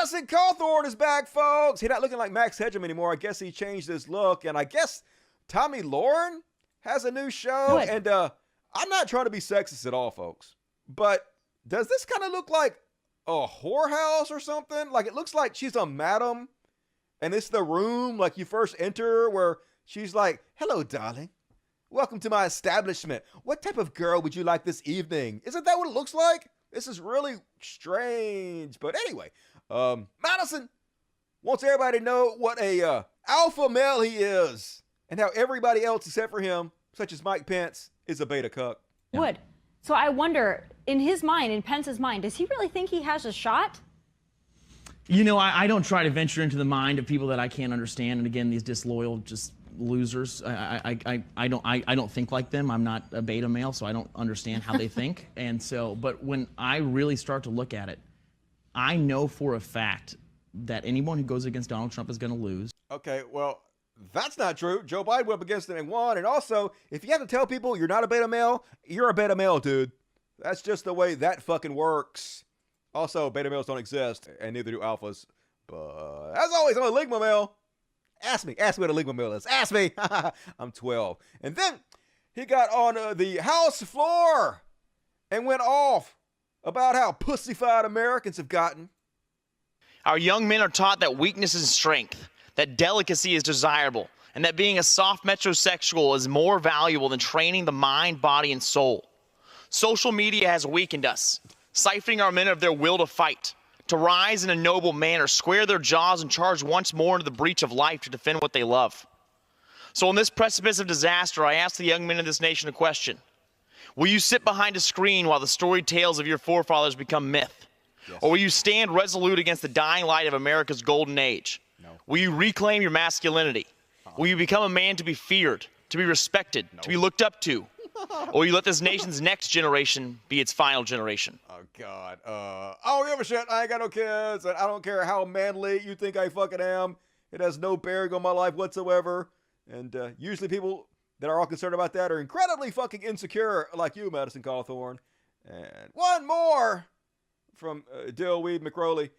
Madison Cawthorn is back, folks. He's not looking like Max Headroom anymore. I guess he changed his look. And I guess Tomi Lahren has a new show. Good. And I'm not trying to be sexist at all, folks. But does this kind of look like a whorehouse or something? Like, it looks like she's a madam. And it's the room, like, you first enter where she's like, hello, darling. Welcome to my establishment. What type of girl would you like this evening? Isn't that what it looks like? This is really strange. But anyway, Madison wants everybody to know what a alpha male he is and how everybody else except for him, such as Mike Pence, is a beta cuck. Would. So I wonder, in his mind, in Pence's mind, does he really think he has a shot? You know, I don't try to venture into the mind of people that I can't understand. And again, these disloyal, just losers. I don't think like them. I'm not a beta male, so I don't understand how they think. And so, but when I really start to look at it, I know for a fact that anyone who goes against Donald Trump is going to lose. Okay, well, that's not true. Joe Biden went up against him and won. And also, if you have to tell people you're not a beta male, you're a beta male, dude. That's just the way that fucking works. Also, beta males don't exist, and neither do alphas. But as always, I'm a Ligma male. Ask me what a Ligma male is. Ask me. I'm 12. And then he got on the House floor and went off about how pussified Americans have gotten. Our young men are taught that weakness is strength, that delicacy is desirable, and that being a soft metrosexual is more valuable than training the mind, body, and soul. Social media has weakened us, siphoning our men of their will to fight, to rise in a noble manner, square their jaws, and charge once more into the breach of life to defend what they love. So on this precipice of disaster, I ask the young men of this nation a question. Will you sit behind a screen while the storied tales of your forefathers become myth? Yes. Or will you stand resolute against the dying light of America's golden age? No. Will you reclaim your masculinity? Will you become a man to be feared, to be respected, to be looked up to? Or will you let this nation's next generation be its final generation? Oh, God. I don't give a shit. I ain't got no kids. And I don't care how manly you think I fucking am. It has no bearing on my life whatsoever. And usually people that are all concerned about that are incredibly fucking insecure, like you, Madison Cawthorn. And one more from Dillweed McRowley.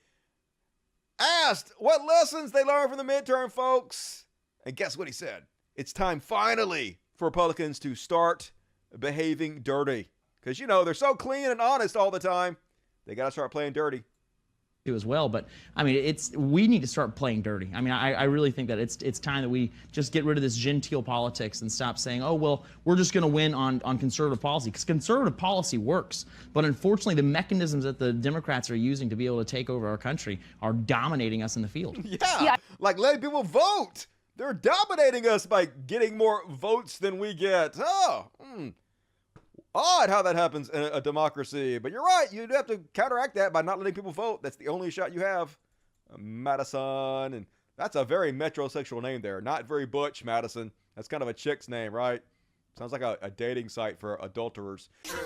Asked what lessons they learned from the midterm, folks. And guess what he said? It's time finally for Republicans to start behaving dirty. Because, you know, they're so clean and honest all the time. They got to start playing dirty. As well, but I mean, we need to start playing dirty. I mean, I really think that it's time that we just get rid of this genteel politics and stop saying, oh, well, we're just going to win on conservative policy, because conservative policy works. But unfortunately, the mechanisms that the Democrats are using to be able to take over our country are dominating us in the field. Yeah. Like letting people vote. They're dominating us by getting more votes than we get. Oh, odd how that happens in a democracy. But you're right. You have to counteract that by not letting people vote. That's the only shot you have. Madison. And that's a very metrosexual name there. Not very butch, Madison. That's kind of a chick's name, right? Sounds like a dating site for adulterers. True.